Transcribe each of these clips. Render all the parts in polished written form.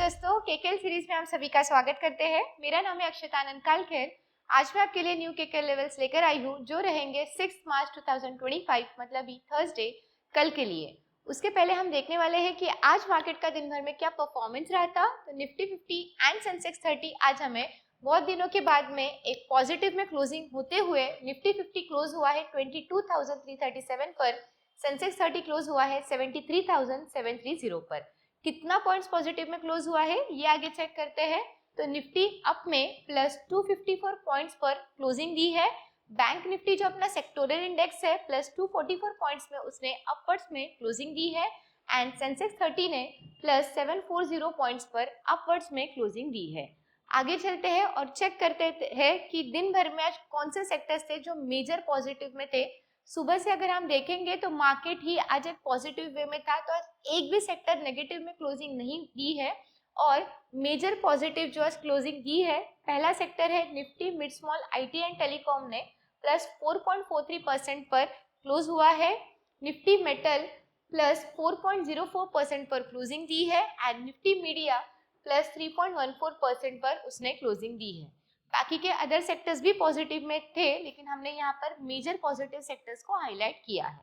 दोस्तों, KKL series में हम सभी का स्वागत करते हैं। मेरा नाम है अक्षता आनंद कालखेर। आज मैं आपके लिए न्यू केकेएल लेवल्स लेकर आई हूँ जो रहेंगे 6 मार्च 2025 मतलब थर्सडे कल के लिए। उसके पहले हम देखने वाले हैं कि आज मार्केट का दिन भर में क्या परफॉर्मेंस रहा था। तो निफ्टी 50 एंड सेंसेक्स 30 आज हमें बहुत दिनों के बाद में एक पॉजिटिव में क्लोजिंग होते हुए निफ्टी 50 क्लोज हुआ है 22,337 पर, सेंसेक्स 30 क्लोज हुआ है 73,730 पर। कितना पॉइंट्स पॉजिटिव में क्लोज हुआ है ये आगे चेक करते हैं। तो निफ्टी अप में प्लस 254 पॉइंट्स पर क्लोजिंग दी है। बैंक निफ्टी जो अपना सेक्टोरल इंडेक्स है प्लस 244 पॉइंट्स में उसने अपवर्ड्स में क्लोजिंग दी है एंड सेंसेक्स 30 ने प्लस 740 पॉइंट्स पर अपवर्ड्स में क्लोजिंग दी है। आगे चलते हैं और चेक करते हैं कि दिन भर में आज कौन से सेक्टर्स थे जो मेजर पॉजिटिव में थे। सुबह से अगर हम देखेंगे तो मार्केट ही आज एक पॉजिटिव वे में था, तो आज एक भी सेक्टर नेगेटिव में क्लोजिंग नहीं दी है और मेजर पॉजिटिव जो आज क्लोजिंग दी है, पहला सेक्टर है Nifty mid small IT and telecom ने प्लस 4.43% पर क्लोज हुआ है। निफ्टी मेटल प्लस 4.04% पर क्लोजिंग दी है एंड निफ्टी मीडिया प्लस 3.14% पर उसने क्लोजिंग दी है। बाकी के अदर सेक्टर्स भी पॉजिटिव में थे, लेकिन हमने यहाँ पर मेजर पॉजिटिव सेक्टर्स को हाईलाइट किया है।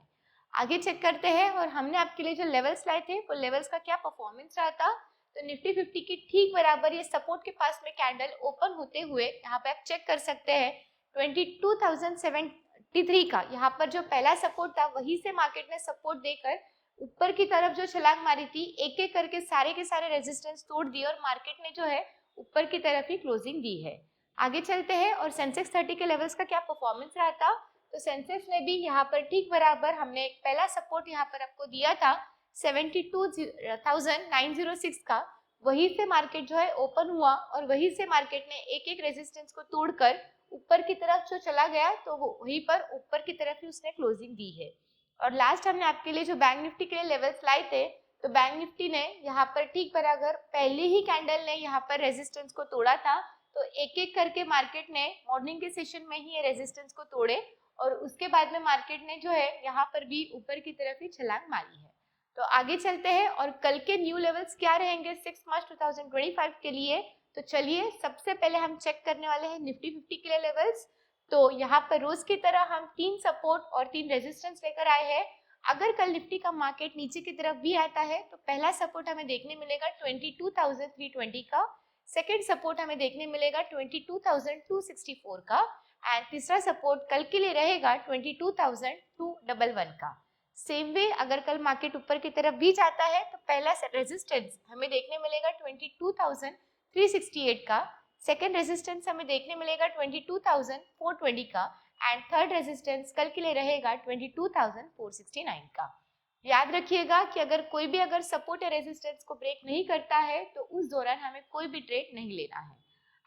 आगे चेक करते हैं और हमने आपके लिए जो लेवल्स लाए थे वो लेवल्स का क्या परफॉर्मेंस रहा था। तो निफ्टी 50 की ठीक बराबर ये सपोर्ट के पास में कैंडल ओपन होते हुए यहाँ पे आप चेक कर सकते हैं 22,073 का यहाँ पर जो पहला सपोर्ट था वहीं से मार्केट ने सपोर्ट देकर ऊपर की तरफ जो छलांग मारी थी, एक एक करके सारे के सारे रेजिस्टेंस तोड़ दिए और मार्केट ने जो है ऊपर की तरफ ही क्लोजिंग दी है। आगे चलते हैं और सेंसेक्स 30 के लेवल्स का क्या परफॉर्मेंस रहा था। तो सेंसेक्स ने भी यहाँ पर ठीक बराबर हमने एक पहला सपोर्ट यहाँ पर आपको दिया था 72,906 का, वहीं से मार्केट जो है ओपन हुआ और वहीं से मार्केट ने एक एक रेजिस्टेंस को तोड़कर ऊपर की तरफ जो चला गया तो वो वहीं पर ऊपर की तरफ ही उसने क्लोजिंग दी है। और लास्ट हमने आपके लिए जो बैंक निफ्टी के लिए लेवल्स लाए थे, तो बैंक निफ्टी ने यहाँ पर ठीक बराबर पहले ही कैंडल ने यहाँ पर रेजिस्टेंस को तोड़ा था, तो एक एक करके मार्केट ने मॉर्निंग के सेशन में ही ये रेजिस्टेंस को तोड़े और उसके बाद में मार्केट ने जो है यहाँ पर भी ऊपर की तरफ ही छलांग मारी है। तो आगे चलते हैं और कल के न्यू लेवल्स क्या रहेंगे 6 मार्च 2025 के लिए। तो चलिए सबसे पहले हम चेक करने वाले हैं निफ्टी 50 के लिए लेवल्स। तो यहाँ पर रोज की तरह हम 3 सपोर्ट और 3 रेजिस्टेंस लेकर आए हैं। अगर कल निफ्टी का मार्केट नीचे की तरफ भी आता है तो पहला सपोर्ट हमें देखने मिलेगा 22,320 का, सेकेंड सपोर्ट हमें देखने मिलेगा 22,264 का एंड तीसरा सपोर्ट कल के लिए रहेगा 22,211 का। सेम वे अगर कल मार्केट ऊपर की तरफ भी जाता है तो पहला रेजिस्टेंस हमें देखने मिलेगा 22,368 का, सेकेंड रेजिस्टेंस हमें देखने मिलेगा 22,420 का एंड थर्ड रेजिस्टेंस कल के लिए रहेगा 22,469 का। याद रखिएगा कि अगर कोई भी सपोर्ट या रेजिस्टेंस को ब्रेक नहीं करता है तो उस दौरान हमें कोई भी ट्रेड नहीं लेना है।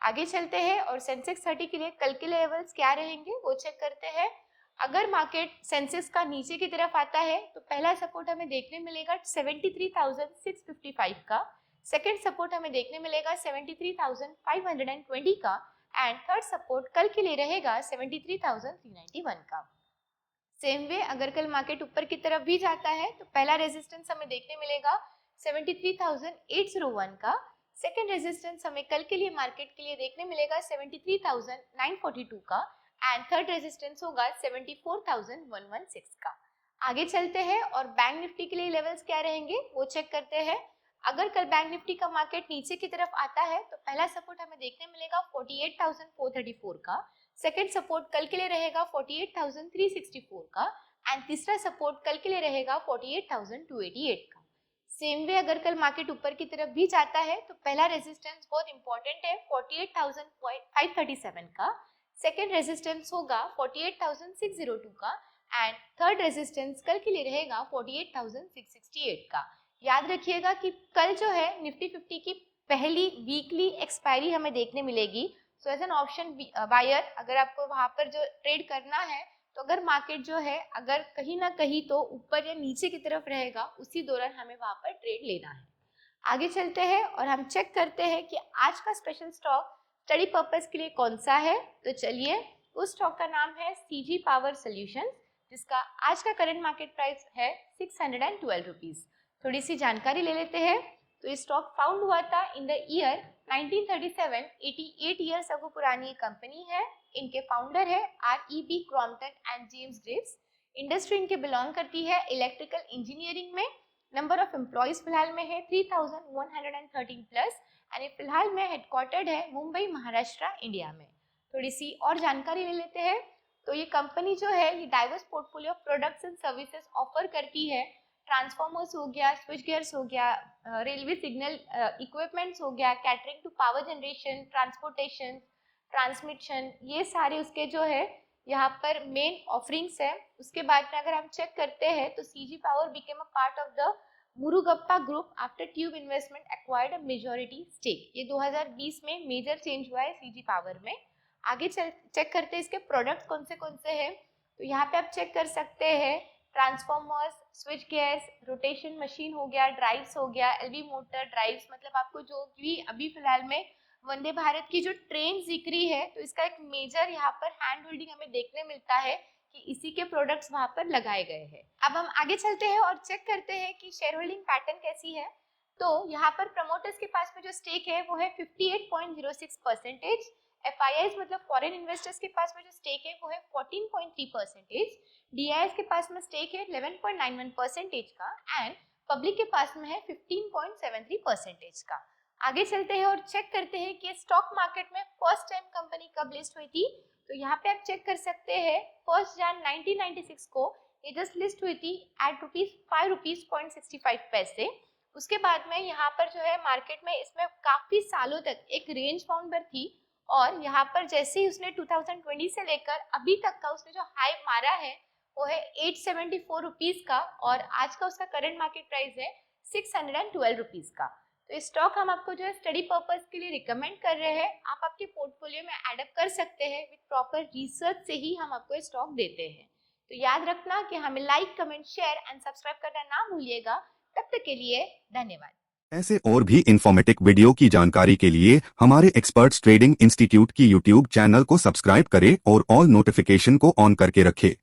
आगे चलते हैं और सेंसेक्स 30 के लिए कल के लेवल्स क्या रहेंगे वो चेक करते हैं। अगर मार्केट सेंसेक्स का नीचे की तरफ आता है तो पहला सपोर्ट हमें देखने मिलेगा 73,655 का, सेकेंड सपोर्ट हमें देखने मिलेगा 73,520 का एंड थर्ड सपोर्ट कल के लिए रहेगा 73,391 का। सेम वे अगर कल मार्केट ऊपर की तरफ भी जाता है तो पहला रेजिस्टेंस हमें देखने मिलेगा 73,801 का, सेकेंड रेजिस्टेंस हमें कल के लिए मार्केट के लिए देखने मिलेगा 73,942 का एंड थर्ड रेजिस्टेंस होगा 74,116 का। आगे चलते हैं और बैंक निफ्टी के लिए लेवल्स क्या रहेंगे वो चेक करते हैं। अगर कल बैंक निफ्टी का मार्केट नीचे की तरफ आता है तो पहला सपोर्ट हमें देखने मिलेगा 48,434 का, सेकेंड सपोर्ट कल के लिए रहेगा 48,364 का एंड तीसरा सपोर्ट कल के लिए रहेगा 48,288 का। सेम वे अगर कल मार्केट ऊपर की तरफ भी जाता है तो पहला रेजिस्टेंस बहुत इंपॉर्टेंट है 48,537 का, सेकेंड रेजिस्टेंस होगा 48,602 का एंड थर्ड रेजिस्टेंस कल के लिए रहेगा 48,668 का। याद रखिएगा कि कल जो है निफ्टी 50 की पहली वीकली एक्सपायरी हमें देखने मिलेगी। So as an option buyer अगर आपको वहां पर जो ट्रेड करना है तो अगर मार्केट जो है अगर कहीं ना कहीं तो ऊपर या नीचे की तरफ रहेगा उसी दौरान हमें वहां पर ट्रेड लेना है। आगे चलते हैं और हम चेक करते हैं कि आज का स्पेशल स्टॉक स्टडी पर्पस के लिए कौन सा है। तो चलिए उस स्टॉक का नाम है सीजी पावर सॉल्यूशंस, जिसका आज का करंट मार्केट प्राइस है 612 रुपीज। थोड़ी सी जानकारी ले लेते हैं। तो ये स्टॉक फाउंड हुआ था in the year 1937, 88 years ago पुरानी कंपनी है। इनके फाउंडर है R.E.B. Crompton and James Dreves. Industry इनके बिलोंग करती है इलेक्ट्रिकल इंजीनियरिंग में। नंबर ऑफ एम्प्लॉयज फिलहाल में है 3113 प्लस एंड ये फिलहाल में हेडक्वार्टर्ड है मुंबई, महाराष्ट्र, इंडिया में। थोड़ी सी और जानकारी ले लेते हैं। तो ये कंपनी जो है ये diverse portfolio of products and services offer करती है। ट्रांसफॉर्मर्स हो गया, स्विच गियर्स हो गया, रेलवे सिग्नल इक्विपमेंट्स हो गया, catering to power generation, transportation, transmission, ये सारे उसके जो है यहाँ पर मेन ऑफरिंग्स है। उसके बाद में अगर हम चेक करते हैं तो CG power became a part of the Murugappa group after tube investment acquired a majority stake. ये 2020 में मेजर चेंज हुआ है सीजी पावर में। आगे चेक करते हैं इसके प्रोडक्ट्स कौन से हैं। तो यहाँ पे आप चेक कर सकते हैं transformers, switch gears, rotation machine हो गया, ड्राइव्स हो गया, एलवी मोटर ड्राइव्स, मतलब आपको जो भी अभी फिलहाल में वंदे भारत की जो ट्रेन दिख रही है तो इसका एक मेजर यहाँ पर हैंड होल्डिंग हमें देखने मिलता है कि इसी के प्रोडक्ट्स वहां पर लगाए गए हैं। अब हम आगे चलते हैं और चेक करते हैं कि शेयर होल्डिंग पैटर्न कैसी है। तो यहाँ पर प्रमोटर्स के पास में जो स्टेक है वो है 58.06%। FIIs मतलब फॉरेन इन्वेस्टर्स के पास में जो स्टेक है वो है 14.3%। DIIs के पास में स्टेक है 11.91% का एंड पब्लिक के पास में है 15.73% का। आगे चलते हैं और चेक करते हैं कि स्टॉक मार्केट में फर्स्ट टाइम कंपनी कब लिस्ट हुई थी। तो यहाँ पे आप चेक कर सकते हैं 1 जनवरी 1996 को ये जस्ट लिस्ट हुई थी एट ₹5.65। उसके बाद में यहाँ पर जो है मार्केट में इसमें काफी सालों तक एक रेंज फाउंडर थी और यहाँ पर जैसे ही उसने 2020 से लेकर अभी तक का उसने जो हाई मारा है वो है 874 रुपीज का और आज का उसका करंट मार्केट प्राइस है 612 रुपीज का। तो ये स्टॉक हम आपको जो है स्टडी पर्पस के लिए रिकमेंड कर रहे हैं। आप आपके पोर्टफोलियो में एड अप कर सकते हैं। विद प्रॉपर रिसर्च से ही हम आपको ये स्टॉक देते हैं। तो याद रखना कि हमें like, comment, share and subscribe करना ना भूलिएगा। तब तक के लिए धन्यवाद। ऐसे और भी इंफॉर्मेटिव वीडियो की जानकारी के लिए हमारे एक्सपर्ट्स ट्रेडिंग इंस्टीट्यूट की यूट्यूब चैनल को सब्सक्राइब करें और ऑल नोटिफिकेशन को ऑन करके रखें।